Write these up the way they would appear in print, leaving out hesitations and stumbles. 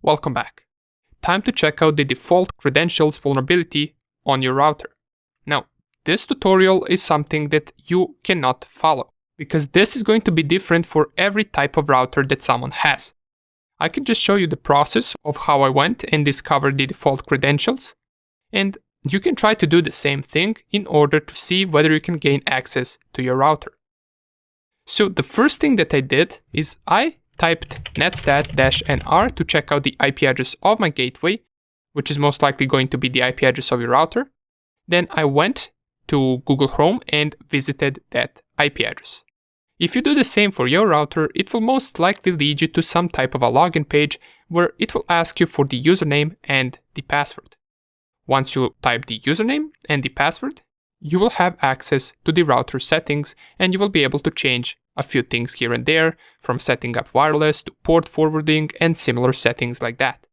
Welcome back. Time to check out the default credentials vulnerability on your router. Now, this tutorial is something that you cannot follow, because this is going to be different for every type of router that someone has. I can just show you the process of how I went and discovered the default credentials, and you can try to do the same thing in order to see whether you can gain access to your router. So the first thing that I did is I typed netstat-nr to check out the IP address of my gateway, which is most likely going to be the IP address of your router. Then I went to Google Chrome and visited that IP address. If you do the same for your router, it will most likely lead you to some type of a login page where it will ask you for the username and the password. Once you type the username and the password, you will have access to the router settings and you will be able to change a few things here and there, from setting up wireless to port forwarding and similar settings like that.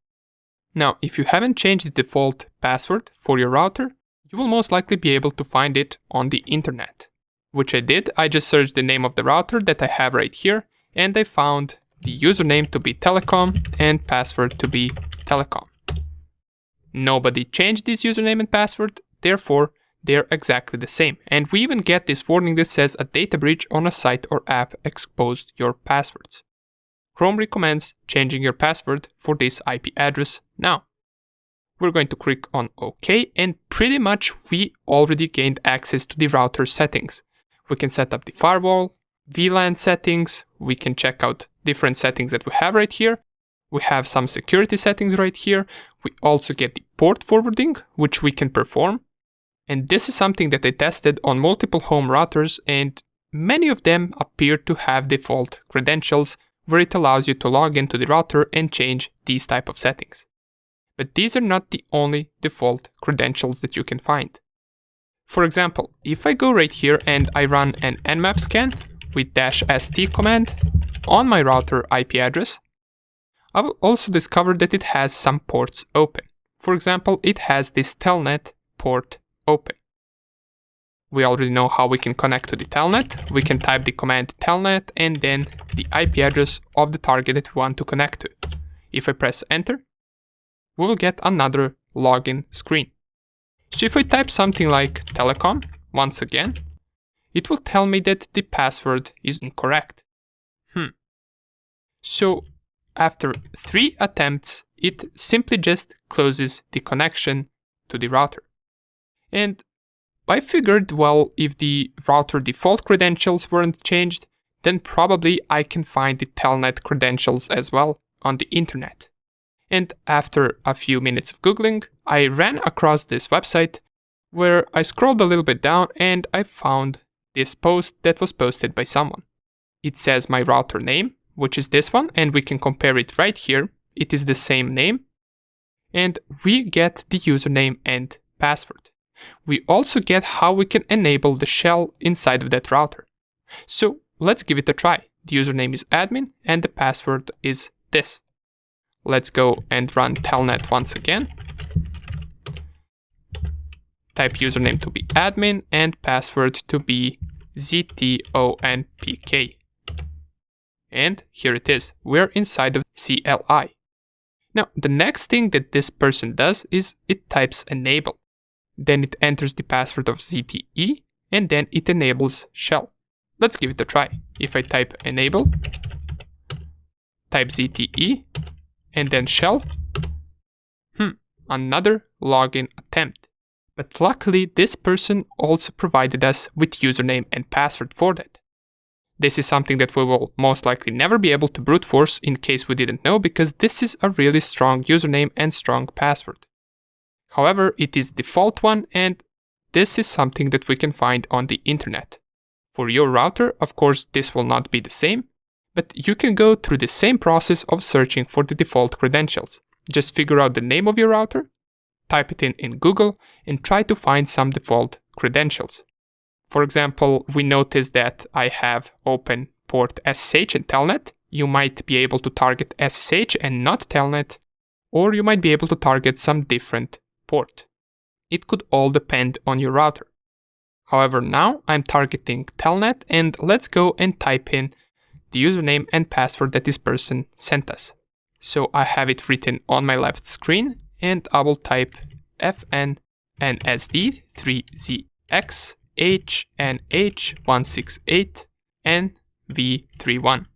Now, if you haven't changed the default password for your router, you will most likely be able to find it on the internet. Which I did. I just searched the name of the router that I have right here, and I found the username to be telecom and password to be telecom. Nobody changed this username and password, therefore they're exactly the same. And we even get this warning that says a data breach on a site or app exposed your passwords. Chrome recommends changing your password for this IP address now. We're going to click on OK, and pretty much we already gained access to the router settings. We can set up the firewall, VLAN settings, we can check out different settings that we have right here. We have some security settings right here. We also get the port forwarding, which we can perform. And this is something that I tested on multiple home routers, and many of them appear to have default credentials where it allows you to log into the router and change these type of settings. But these are not the only default credentials that you can find. For example, if I go right here and I run an nmap scan with -st command on my router IP address, I will also discover that it has some ports open. For example, it has this telnet port open. We already know how we can connect to the telnet. We can type the command telnet and then the IP address of the target that we want to connect to. If I press enter, we will get another login screen. So if I type something like telecom, once again, it will tell me that the password is incorrect. So after 3 attempts, it simply just closes the connection to the router. And I figured, well, if the router default credentials weren't changed, then probably I can find the telnet credentials as well on the internet. And after a few minutes of Googling, I ran across this website where I scrolled a little bit down and I found this post that was posted by someone. It says my router name, which is this one, and we can compare it right here. It is the same name. And we get the username and password. We also get how we can enable the shell inside of that router. So let's give it a try. The username is admin and the password is this. Let's go and run telnet once again. Type username to be admin and password to be ztonpk. And here it is. We're inside of CLI. Now, the next thing that this person does is it types enable. Then it enters the password of ZTE and then it enables shell. Let's give it a try. If I type enable, type ZTE, and then shell, another login attempt. But luckily, this person also provided us with username and password for that. This is something that we will most likely never be able to brute force in case we didn't know, because this is a really strong username and strong password. However, it is default one, and this is something that we can find on the internet. For your router, of course, this will not be the same, but you can go through the same process of searching for the default credentials. Just figure out the name of your router, type it in Google, and try to find some default credentials. For example, we notice that I have open port SSH and telnet. You might be able to target SSH and not telnet, or you might be able to target some different port. It could all depend on your router. However, now I'm targeting telnet, and let's go and type in the username and password that this person sent us. So I have it written on my left screen, and I will type fn nsd 3zx hnh168 nv31.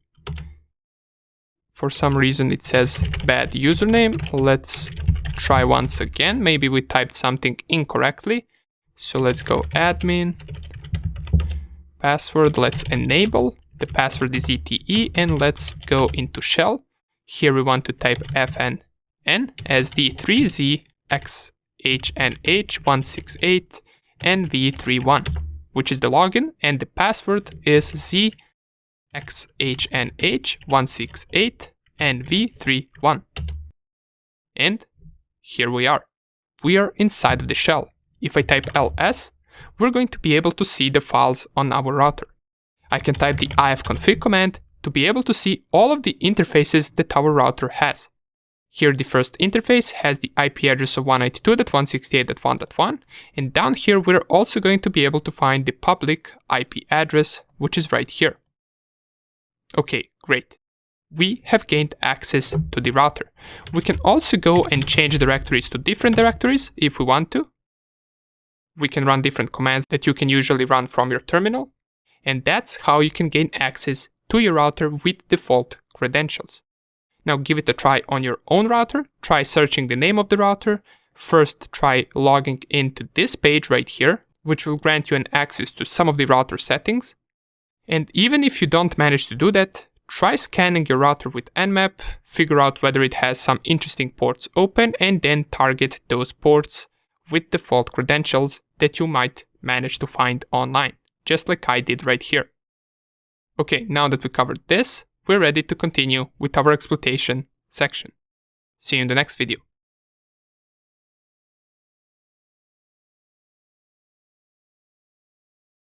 For some reason it says bad username. Let's try once again. Maybe we typed something incorrectly. So let's go admin, password, let's enable. The password is ETE, and let's go into shell. Here we want to type fn nsd3zx hnh168 nv31, which is the login, and the password is zxhnh168 nv31. And here we are. We are inside of the shell. If I type ls, we're going to be able to see the files on our router. I can type the ifconfig command to be able to see all of the interfaces that our router has. Here the first interface has the IP address of 192.168.1.1, and down here we're also going to be able to find the public IP address, which is right here. Okay, great. We have gained access to the router. We can also go and change directories to different directories if we want to. We can run different commands that you can usually run from your terminal, and that's how you can gain access to your router with default credentials. Now give it a try on your own router. Try searching the name of the router. First try logging into this page right here, which will grant you an access to some of the router settings. And even if you don't manage to do that, try scanning your router with Nmap, figure out whether it has some interesting ports open, and then target those ports with default credentials that you might manage to find online, just like I did right here. Okay, now that we covered this, we're ready to continue with our exploitation section. See you in the next video.